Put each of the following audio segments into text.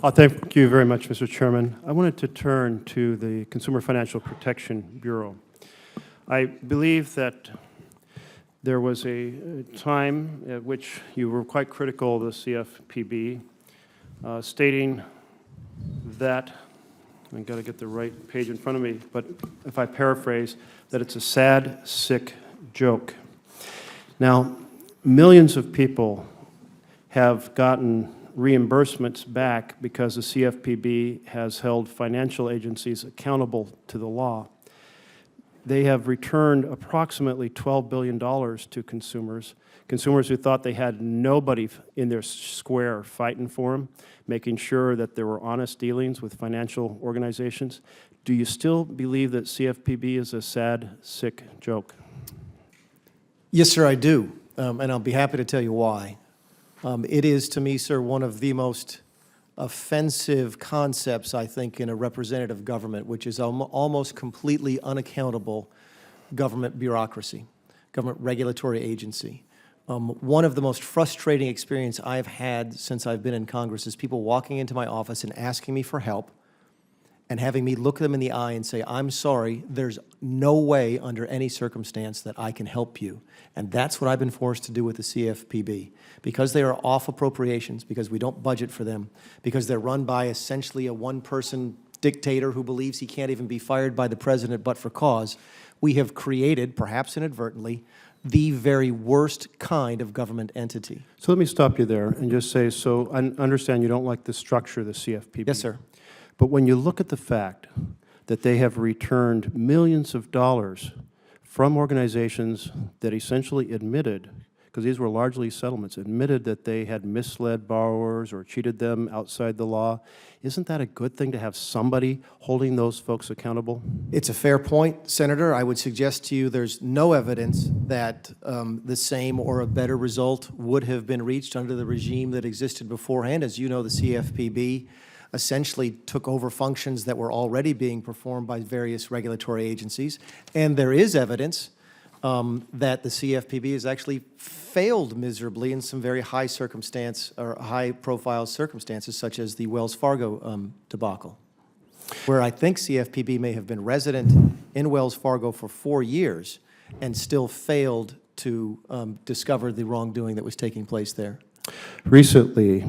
Thank you very much, Mr. Chairman. I wanted to turn to the Consumer Financial Protection Bureau. I believe that there was a time at which you were quite critical of the CFPB, stating that, I've got to get the right page in front of me, but if I paraphrase, that it's a sad, sick joke. Now, millions of people have gotten reimbursements back because the CFPB has held financial agencies accountable to the law. They have returned approximately $12 billion to consumers who thought they had nobody in their square fighting for them, making sure that there were honest dealings with financial organizations. Do you still believe that CFPB is a sad, sick joke? Yes, sir, I do, and I'll be happy to tell you why. It is, to me, sir, one of the most offensive concepts, I think, in a representative government, which is almost completely unaccountable government bureaucracy, government regulatory agency. One of the most frustrating experiences I've had since I've been in Congress is people walking into my office and asking me for help and having me look them in the eye and say, I'm sorry, there's no way under any circumstance that I can help you. And that's what I've been forced to do with the CFPB. Because they are off appropriations, because we don't budget for them, because they're run by essentially a one-person dictator who believes he can't even be fired by the president but for cause, we have created, perhaps inadvertently, the very worst kind of government entity. So let me stop you there and just say, so I understand you don't like the structure of the CFPB. Yes, sir. But when you look at the fact that they have returned millions of dollars from organizations that essentially admitted, because these were largely settlements, admitted that they had misled borrowers or cheated them outside the law, isn't that a good thing to have somebody holding those folks accountable? It's a fair point, Senator. I would suggest to you there's no evidence that the same or a better result would have been reached under the regime that existed beforehand. As you know, the CFPB essentially took over functions that were already being performed by various regulatory agencies. And there is evidence that the CFPB has actually failed miserably in some very high circumstance or high-profile circumstances, such as the Wells Fargo debacle, where I think CFPB may have been resident in Wells Fargo for 4 years and still failed to discover the wrongdoing that was taking place there. Recently,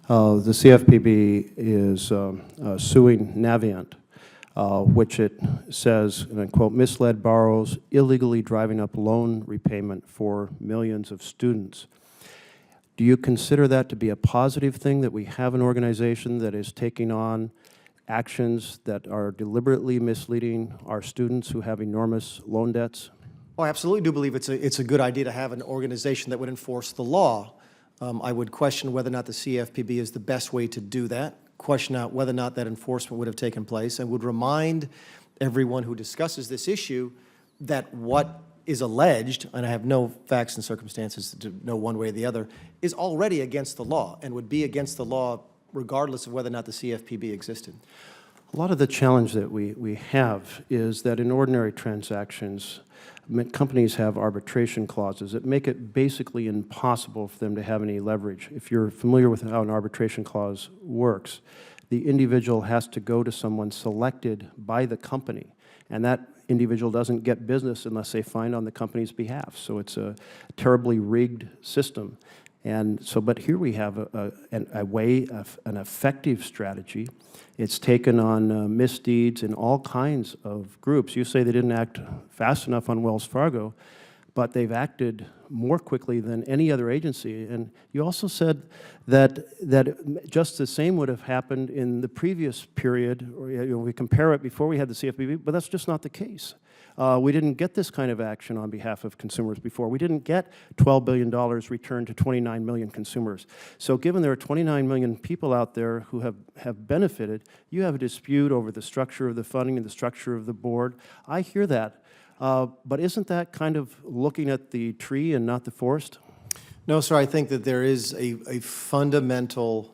the CFPB is suing Navient, which it says, and I quote, misled borrowers, illegally driving up loan repayment for millions of students. Do you consider that to be a positive thing, that we have an organization that is taking on actions that are deliberately misleading our students who have enormous loan debts? Oh, I absolutely do believe it's a good idea to have an organization that would enforce the law. I would question whether or not the CFPB is the best way to do that, question out whether or not that enforcement would have taken place, and would remind everyone who discusses this issue that what is alleged, and I have no facts and circumstances to know one way or the other, is already against the law and would be against the law regardless of whether or not the CFPB existed. A lot of the challenge that we have is that in ordinary transactions, companies have arbitration clauses that make it basically impossible for them to have any leverage. If you're familiar with how an arbitration clause works, the individual has to go to someone selected by the company, and that individual doesn't get business unless they find on the company's behalf. So it's a terribly rigged system. And so, but here we have a way of an effective strategy. It's taken on misdeeds in all kinds of groups. You say they didn't act fast enough on Wells Fargo, but they've acted more quickly than any other agency. And you also said that just the same would have happened in the previous period, or we compare it before we had the CFPB, but that's just not the case. We didn't get this kind of action on behalf of consumers before. We didn't get $12 billion returned to 29 million consumers. So given there are 29 million people out there who have benefited, you have a dispute over the structure of the funding and the structure of the board. I hear that. But isn't that kind of looking at the tree and not the forest? No, sir. I think that there is a fundamental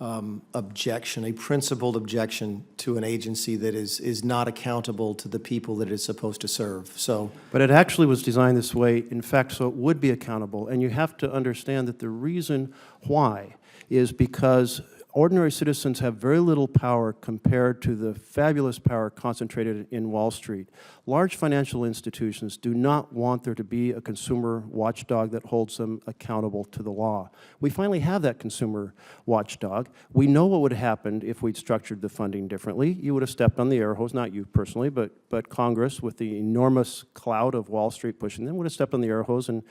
objection, a principled objection to an agency that is not accountable to the people that it is supposed to serve. So, but it actually was designed this way, in fact, so it would be accountable. And you have to understand that the reason why is because ordinary citizens have very little power compared to the fabulous power concentrated in Wall Street. Large financial institutions do not want there to be a consumer watchdog that holds them accountable to the law. We finally have that consumer watchdog. We know what would have happened if we'd structured the funding differently. You would have stepped on the air hose, not you personally, but Congress, with the enormous cloud of Wall Street pushing them, would have stepped on the air hose and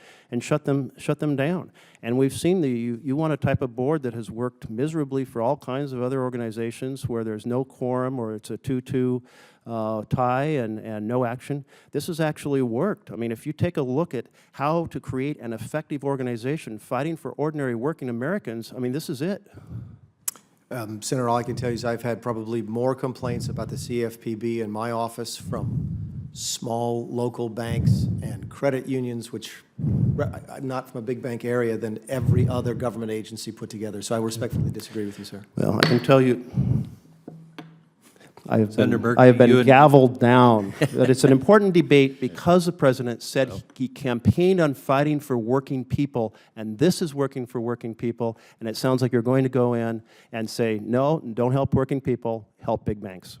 shut them down. And we've seen you want a type of board that has worked miserably for all kinds of other organizations where there's no quorum or it's a 2-2 tie and no action. This has actually worked. I mean, if you take a look at how to create an effective organization fighting for ordinary working Americans, I mean, this is it. Senator, all I can tell you is I've had probably more complaints about the CFPB in my office from small local banks and credit unions, which not from a big bank area, than every other government agency put together. So I respectfully disagree with you, sir. Well, I can tell you, I have Senator been Merkley, gavelled down. That it's an important debate because the president said he campaigned on fighting for working people, and this is working for working people, and it sounds like you're going to go in and say, no, don't help working people, help big banks.